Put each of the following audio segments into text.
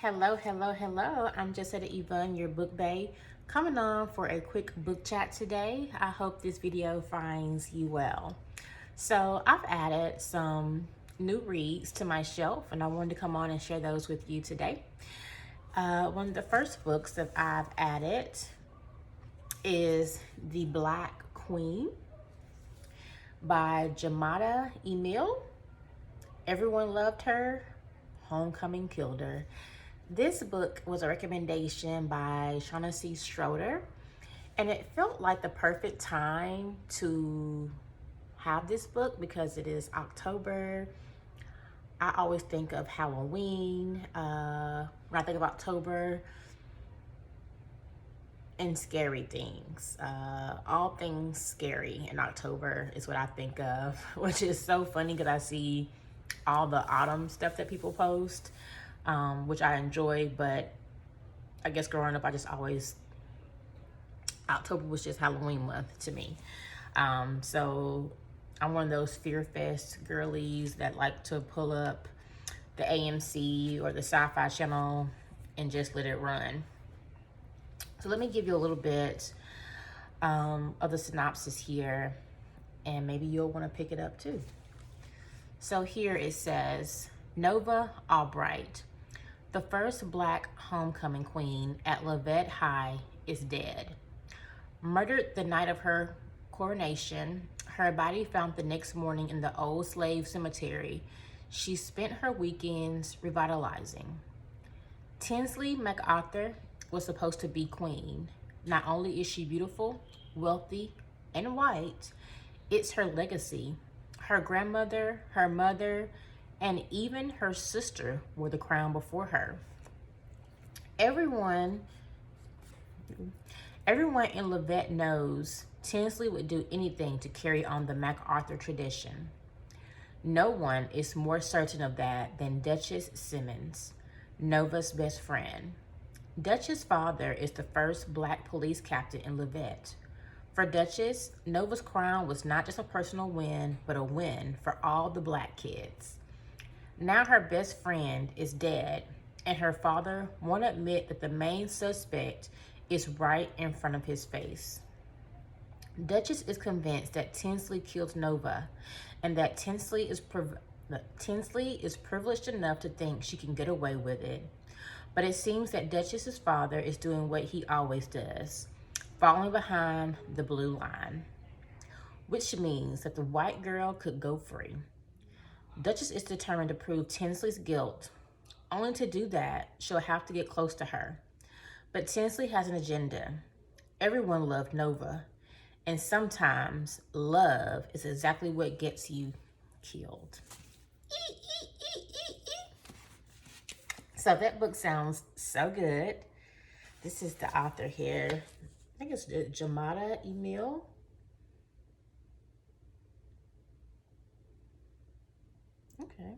Hello, hello, hello. I'm Jessetta Yvonne, your book bae, coming on for a quick book chat today. I hope this video finds you well. So, I've added some new reads to my shelf, and I wanted to come on and share those with you today. One of the first books that I've added is The Black Queen by Jamada Emil. Everyone loved her, homecoming killed her. This book was a recommendation by Shaughnessy Schroeder, and it felt like the perfect time to have this book because it is October. I always think of Halloween when I think of October and scary things. All things scary in October is what I think of, which is so funny because I see all the autumn stuff that people post, which I enjoy, but I guess growing up, I just always, October was just Halloween month to me. So I'm one of those Fear Fest girlies that like to pull up the AMC or the Sci-Fi Channel and just let it run. So let me give you a little bit of the synopsis here, and maybe you'll want to pick it up too. So here it says, Nova Albright, the first Black homecoming queen at Leavitt High, is dead. Murdered the night of her coronation, her body found the next morning in the old slave cemetery. She spent her weekends revitalizing. Tinsley MacArthur was supposed to be queen. Not only is she beautiful, wealthy, and white, it's her legacy. Her grandmother, her mother, and even her sister wore the crown before her. Everyone in Leavitt knows Tinsley would do anything to carry on the MacArthur tradition. No one is more certain of that than Duchess Simmons, Nova's best friend. Duchess' father is the first Black police captain in Leavitt. For Duchess, Nova's crown was not just a personal win, but a win for all the Black kids. Now her best friend is dead, and her father won't admit that the main suspect is right in front of his face. Duchess is convinced that Tinsley killed Nova, and that Tinsley is privileged enough to think she can get away with it. But it seems that Duchess's father is doing what he always does, falling behind the blue line, which means that the white girl could go free. Duchess is determined to prove Tinsley's guilt. Only to do that, she'll have to get close to her. But Tinsley has an agenda. Everyone loved Nova, and sometimes love is exactly what gets you killed. So that book sounds so good. This is the author here. I think it's Jamada Emil. Okay.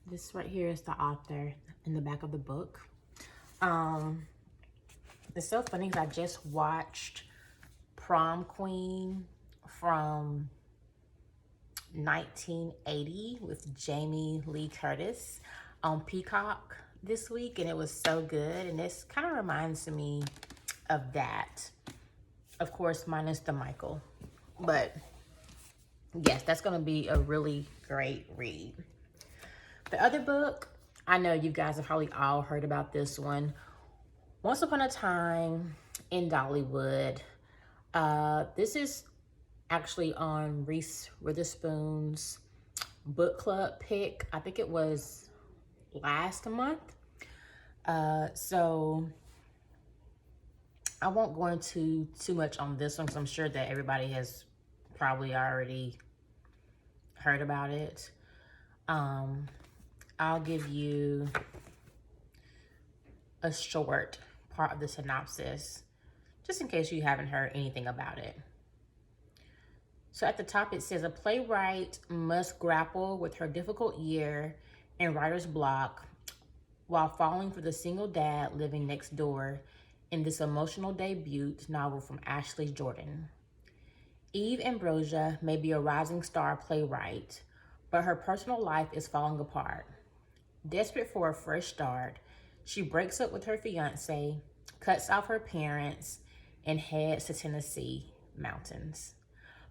This right here is the author in the back of the book. It's so funny because I just watched Prom Queen from 1980 with Jamie Lee Curtis on Peacock this week, and it was so good, and this kind of reminds me of that. Of course, minus the Michael, but yes, that's going to be a really great read. The other book, I know you guys have probably all heard about this one, Once Upon a Time in Dollywood. This is actually on Reese Witherspoon's book club pick. I think it was last month. So I won't go into too much on this one because I'm sure that everybody has probably already heard about it. I'll give you a short part of the synopsis just in case you haven't heard anything about it. So at the top it says, a playwright must grapple with her difficult year in writer's block while falling for the single dad living next door in this emotional debut novel from Ashley Jordan. Eve Ambrosia may be a rising star playwright, but her personal life is falling apart. Desperate for a fresh start, she breaks up with her fiance, cuts off her parents, and heads to Tennessee mountains.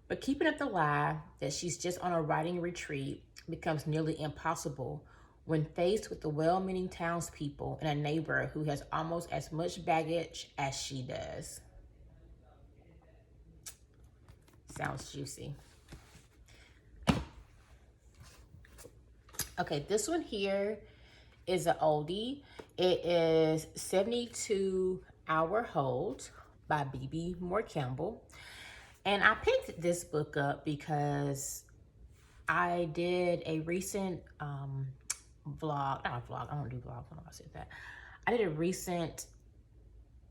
But keeping up the lie that she's just on a writing retreat becomes nearly impossible when faced with the well-meaning townspeople and a neighbor who has almost as much baggage as she does. Sounds juicy. Okay, this one here is an oldie. It is 72 Hour Hold by B.B. Moore Campbell. And I picked this book up because I did a recent vlog, not a vlog, I don't do vlogs, I don't know if I said that. I did a recent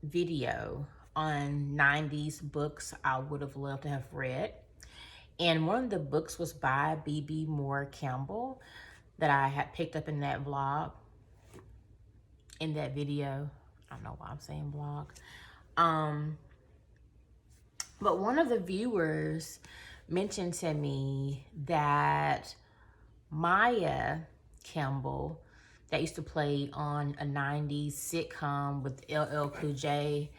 video on 90s books I would have loved to have read. And one of the books was by B.B. Moore Campbell that I had picked up in that vlog, in that video. I don't know why I'm saying vlog. But one of the viewers mentioned to me that Maya Campbell, that used to play on a 90s sitcom with LL Cool J,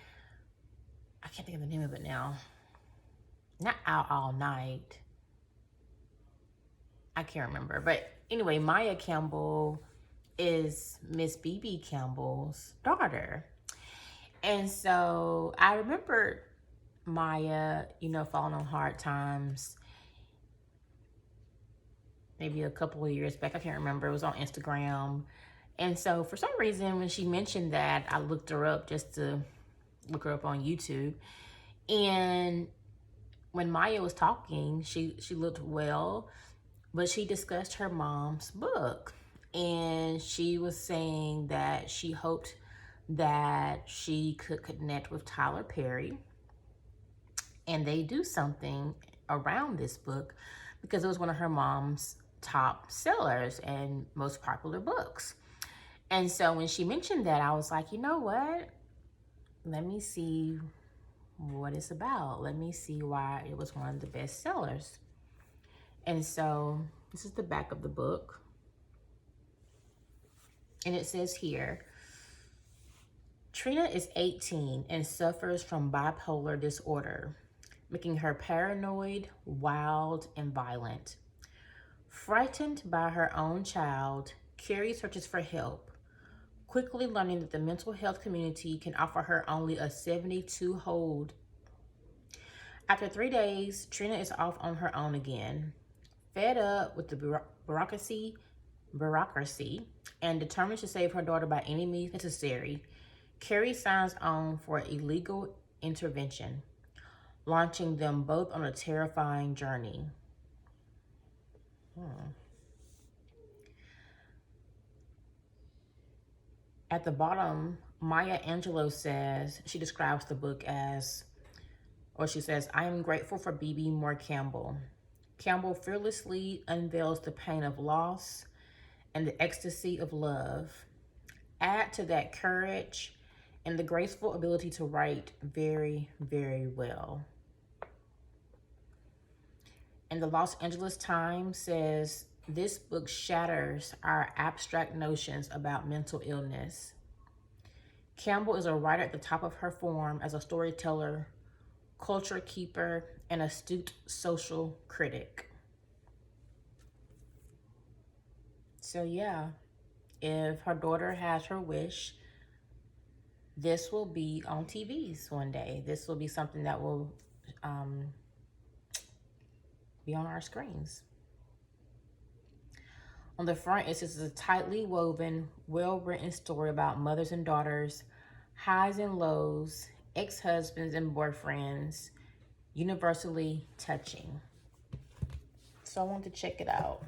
I can't think of the name of it now. Not Out All Night. I can't remember. But anyway, Maya Campbell is Miss B.B. Campbell's daughter. And so I remember Maya, you know, falling on hard times maybe a couple of years back. I can't remember. It was on Instagram. And so for some reason, when she mentioned that, I looked her up just to look her up on YouTube. And when Maya was talking, she looked well, but she discussed her mom's book. And she was saying that she hoped that she could connect with Tyler Perry and they do something around this book because it was one of her mom's top sellers and most popular books. And so when she mentioned that, I was like, you know what? Let me see what it's about. Let me see why it was one of the best sellers. And so this is the back of the book. And it says here, Trina is 18 and suffers from bipolar disorder, making her paranoid, wild, and violent. Frightened by her own child, Carrie searches for help, quickly learning that the mental health community can offer her only a 72 hold. After 3 days, Trina is off on her own again. Fed up with the bureaucracy, and determined to save her daughter by any means necessary, Carrie signs on for illegal intervention, launching them both on a terrifying journey. At the bottom, Maya Angelou says, she describes the book as, or she says, I am grateful for B.B. Moore Campbell. Campbell fearlessly unveils the pain of loss and the ecstasy of love. Add to that courage and the graceful ability to write very, very well. And the Los Angeles Times says, this book shatters our abstract notions about mental illness. Campbell is a writer at the top of her form as a storyteller, culture keeper, and astute social critic. So yeah, if her daughter has her wish, this will be on TVs one day. This will be something that will be on our screens. On the front, it says, it's a tightly woven, well-written story about mothers and daughters, highs and lows, ex-husbands and boyfriends, universally touching. So I want to check it out.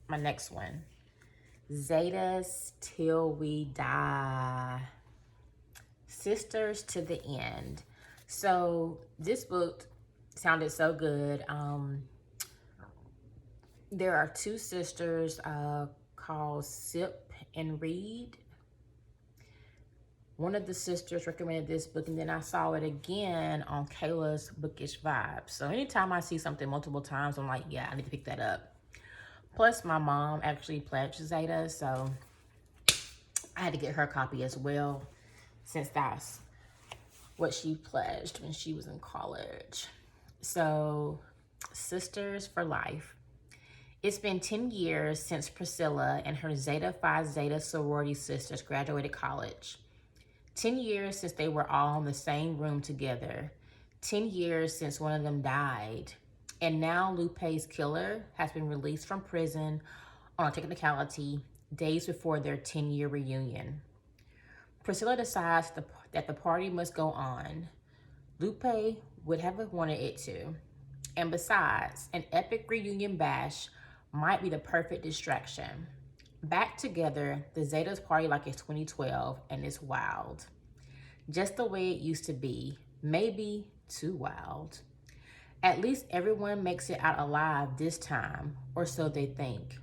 My next one, Zetas Till We Die, Sisters to the End. So this book sounded so good. There are two sisters called Sip and Reed. One of the sisters recommended this book, and then I saw it again on Kayla's Bookish Vibes. So anytime I see something multiple times, I'm like, yeah, I need to pick that up. Plus, my mom actually pledged Zeta, so I had to get her copy as well, since that's what she pledged when she was in college. So, Sisters for Life. It's been 10 years since Priscilla and her Zeta Phi Zeta sorority sisters graduated college. 10 years since they were all in the same room together. 10 years since one of them died. And now Lupe's killer has been released from prison on a technicality days before their 10-year reunion. Priscilla decides that the party must go on. Lupe would have wanted it to. And besides, an epic reunion bash might be the perfect distraction. Back together, the Zetas party like it's 2012, and it's wild. Just the way it used to be, maybe too wild. At least everyone makes it out alive this time, or so they think.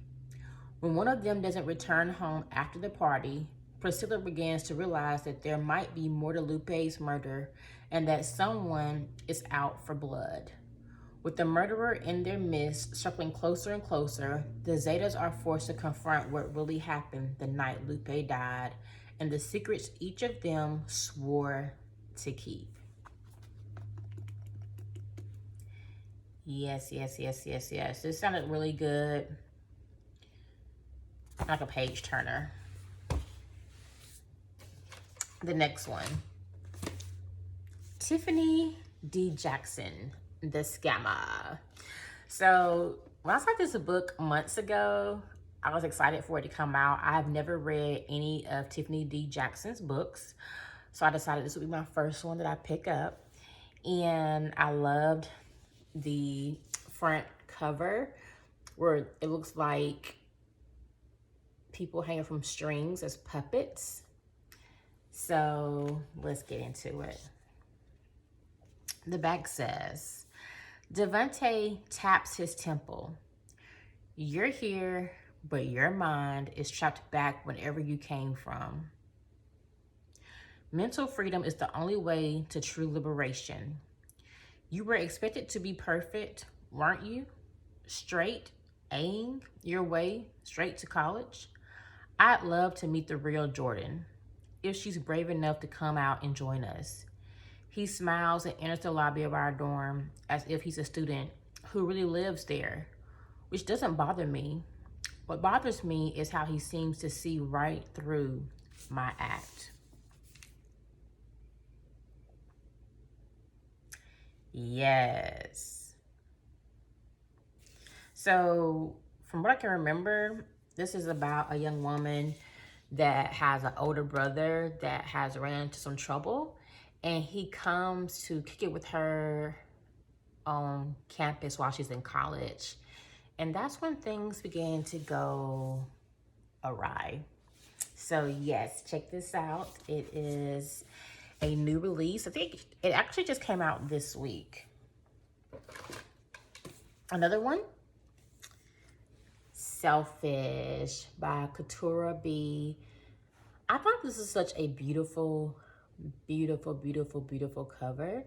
When one of them doesn't return home after the party, Priscilla begins to realize that there might be more to Lupe's murder and that someone is out for blood. With the murderer in their midst circling closer and closer, the Zetas are forced to confront what really happened the night Lupe died and the secrets each of them swore to keep. Yes. This sounded really good. Like a page turner. The next one. Tiffany D. Jackson, The Scammer. So when I saw this book months ago, I was excited for it to come out. I have never read any of Tiffany D. Jackson's books, so I decided this would be my first one that I pick up. And I loved the front cover where it looks like people hanging from strings as puppets. So let's get into it. The back says, Devante taps his temple. You're here, but your mind is trapped back whenever you came from. Mental freedom is the only way to true liberation. You were expected to be perfect, weren't you? Straight, aim your way straight to college. I'd love to meet the real Jordan, if she's brave enough to come out and join us. He smiles and enters the lobby of our dorm as if he's a student who really lives there, which doesn't bother me. What bothers me is how he seems to see right through my act. Yes. So, from what I can remember, this is about a young woman that has an older brother that has ran into some trouble, and he comes to kick it with her on campus while she's in college. And that's when things began to go awry. So yes, check this out. It is a new release. I think it actually just came out this week. Another one, Selfish by Katura B. I thought this is such a beautiful cover.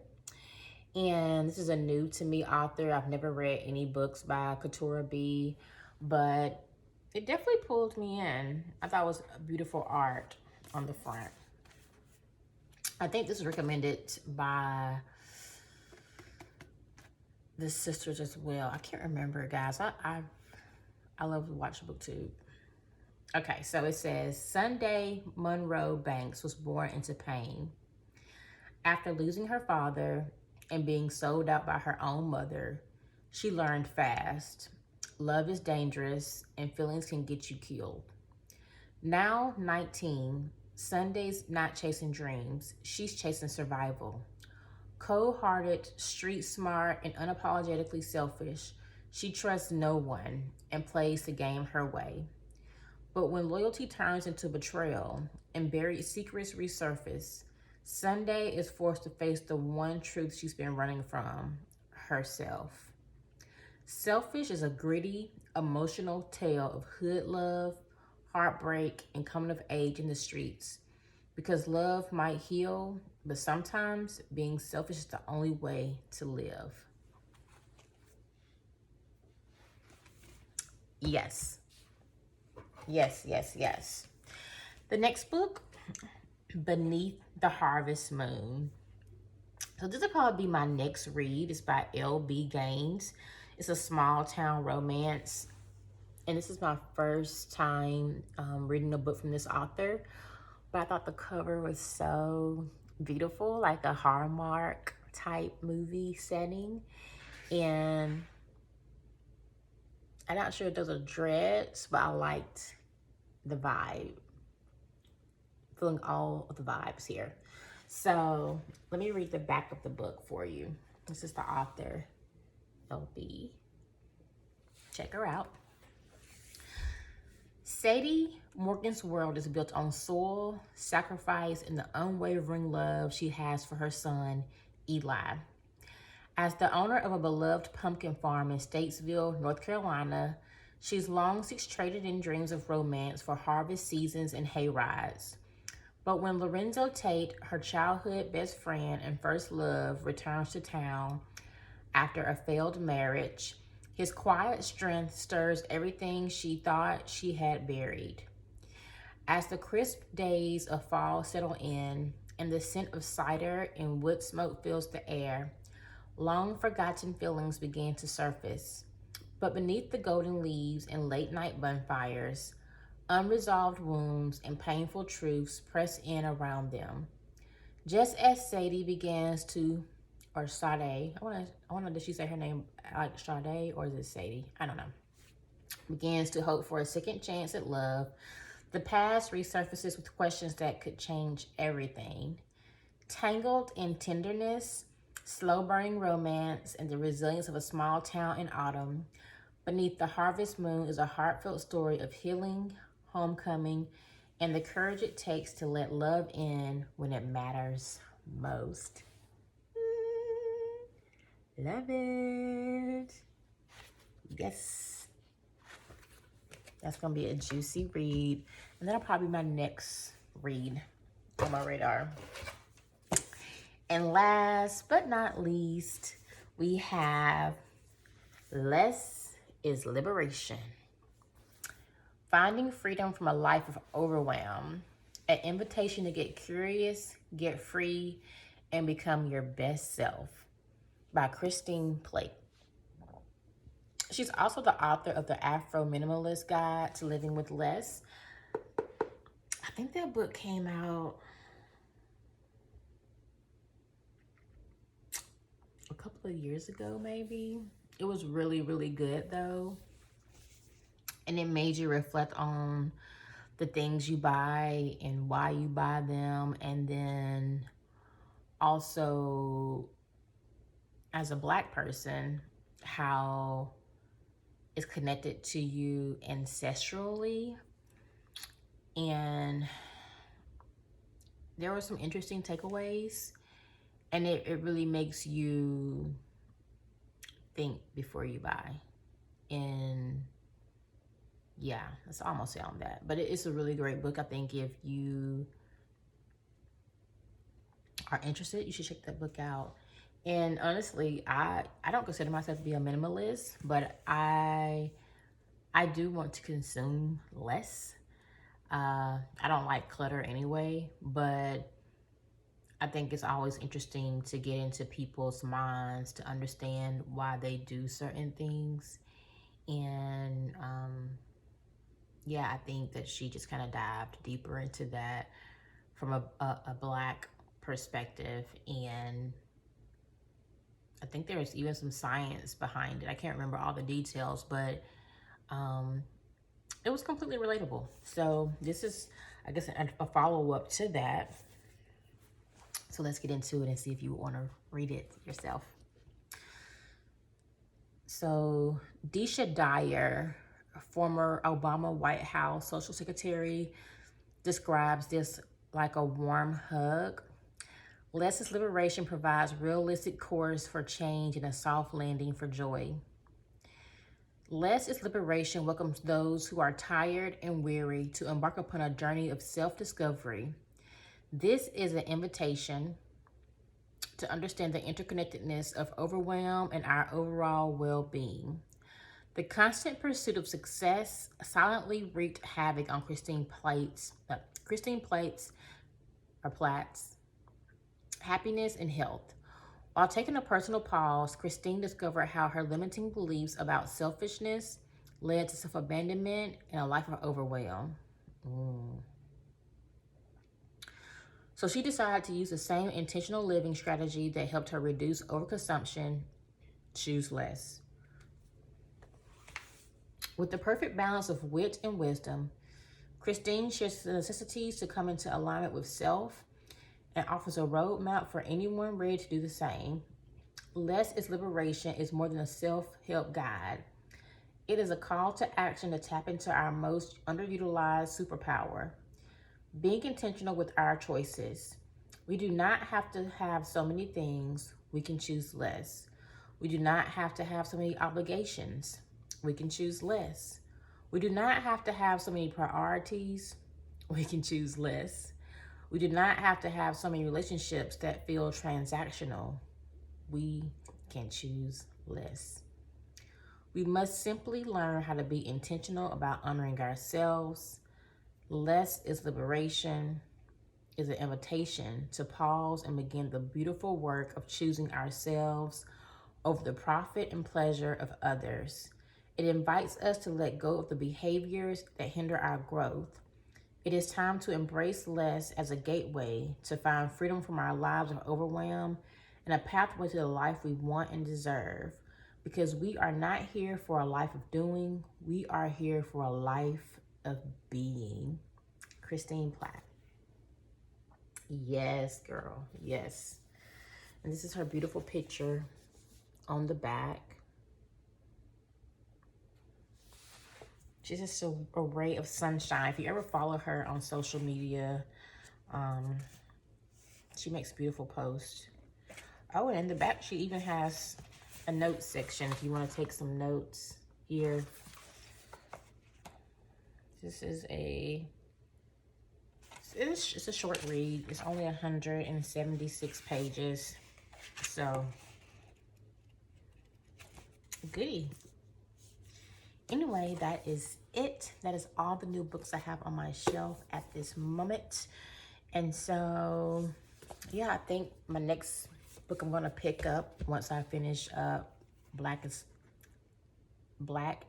And this is a new to me author. I've never read any books by Katura B, but it definitely pulled me in. I thought it was beautiful art on the front. I think this is recommended by the sisters as well. I can't remember, guys. I love to watch BookTube. Okay, so it says, Sunday Monroe Banks was born into pain. After losing her father and being sold out by her own mother, she learned fast. Love is dangerous and feelings can get you killed. Now 19, Sunday's not chasing dreams. She's chasing survival. Cold-hearted, street smart, and unapologetically selfish, she trusts no one and plays the game her way. But when loyalty turns into betrayal and buried secrets resurface, Sunday is forced to face the one truth she's been running from, herself. Selfish is a gritty, emotional tale of hood love, heartbreak, and coming of age in the streets. Because love might heal, but sometimes being selfish is the only way to live. Yes. Yes, yes, yes. The next book, Beneath the Harvest Moon. So this will probably be my next read. It's by L.B. Gaines. It's a small town romance. And this is my first time reading a book from this author. But I thought the cover was so beautiful, like a Hallmark type movie setting. And I'm not sure if those are dreads, but I liked the vibe. Feeling all of the vibes here. So let me read the back of the book for you. This is the author, LB. Check her out. Sadie Morgan's world is built on soil, sacrifice, and the unwavering love she has for her son, Eli. As the owner of a beloved pumpkin farm in Statesville, North Carolina, she's long since traded in dreams of romance for harvest seasons and hay rides. But when Lorenzo Tate, her childhood best friend and first love, returns to town after a failed marriage, his quiet strength stirs everything she thought she had buried. As the crisp days of fall settle in and the scent of cider and wood smoke fills the air, long forgotten feelings begin to surface. But beneath the golden leaves and late night bonfires, unresolved wounds and painful truths press in around them. Just as Sadie begins to, or Sade, I wonder did she say her name like Sade or is it Sadie? I don't know. Begins to hope for a second chance at love, the past resurfaces with questions that could change everything. Tangled in tenderness, slow burning romance, and the resilience of a small town in autumn, Beneath the Harvest Moon is a heartfelt story of healing, homecoming, and the courage it takes to let love in when it matters most. Love it. Yes. That's going to be a juicy read. And that'll probably be my next read on my radar. And last but not least, we have Less is Liberation. Finding freedom from a life of overwhelm. An invitation to get curious, get free, and become your best self. By Christine Plate. She's also the author of the Afro Minimalist Guide to Living with Less. I think that book came out a couple of years ago, maybe. It was really, really good though. And it made you reflect on the things you buy and why you buy them. And then also, as a Black person, how it's connected to you ancestrally. And there were some interesting takeaways. And it really makes you think before you buy. And yeah, that's almost it on that. But it's a really great book. I think if you are interested, you should check that book out. And honestly, I don't consider myself to be a minimalist, but I do want to consume less. I don't like clutter anyway, but I think it's always interesting to get into people's minds to understand why they do certain things. And yeah, I think that she just kind of dived deeper into that from a Black perspective. And I think there's even some science behind it. I can't remember all the details, but it was completely relatable. So this is, I guess, a follow-up to that. So let's get into it and see if you want to read it yourself. So Deisha Dyer, a former Obama White House social secretary, describes this like a warm hug. Less is Liberation provides realistic course for change and a soft landing for joy. Less is Liberation welcomes those who are tired and weary to embark upon a journey of self-discovery. This is an invitation to understand the interconnectedness of overwhelm and our overall well-being. The constant pursuit of success silently wreaked havoc on Platt's happiness and health. While taking a personal pause, Christine discovered how her limiting beliefs about selfishness led to self-abandonment and a life of overwhelm. So she decided to use the same intentional living strategy that helped her reduce overconsumption, choose less. With the perfect balance of wit and wisdom, Christine shares the necessities to come into alignment with self and offers a roadmap for anyone ready to do the same. Less is Liberation is more than a self-help guide. It is a call to action to tap into our most underutilized superpower, being intentional with our choices. We do not have to have so many things. We can choose less. We do not have to have so many obligations. We can choose less. We do not have to have so many priorities. We can choose less. We do not have to have so many relationships that feel transactional. We can choose less. We must simply learn how to be intentional about honoring ourselves. Less is Liberation is an invitation to pause and begin the beautiful work of choosing ourselves over the profit and pleasure of others. It invites us to let go of the behaviors that hinder our growth. It is time to embrace less as a gateway to find freedom from our lives of overwhelm and a pathway to the life we want and deserve. Because we are not here for a life of doing, we are here for a life of being. Christine Platt. Yes, girl, yes. And this is her beautiful picture on the back. She's just a ray of sunshine. If you ever follow her on social media, she makes beautiful posts. Oh, and in the back, she even has a note section if you want to take some notes here. This is it's a short read. It's only 176 pages. So, goody. Anyway, that is it. That is all the new books I have on my shelf at this moment. And so, yeah, I think my next book I'm going to pick up once I finish up Black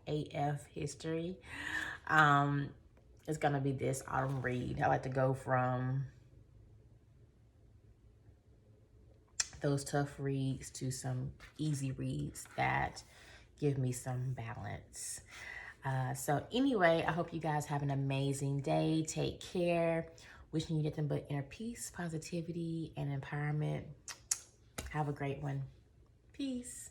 AF History is going to be this autumn read. I like to go from those tough reads to some easy reads that give me some balance. So anyway, I hope you guys have an amazing day. Take care. Wishing you nothing but inner peace, positivity, and empowerment. Have a great one. Peace.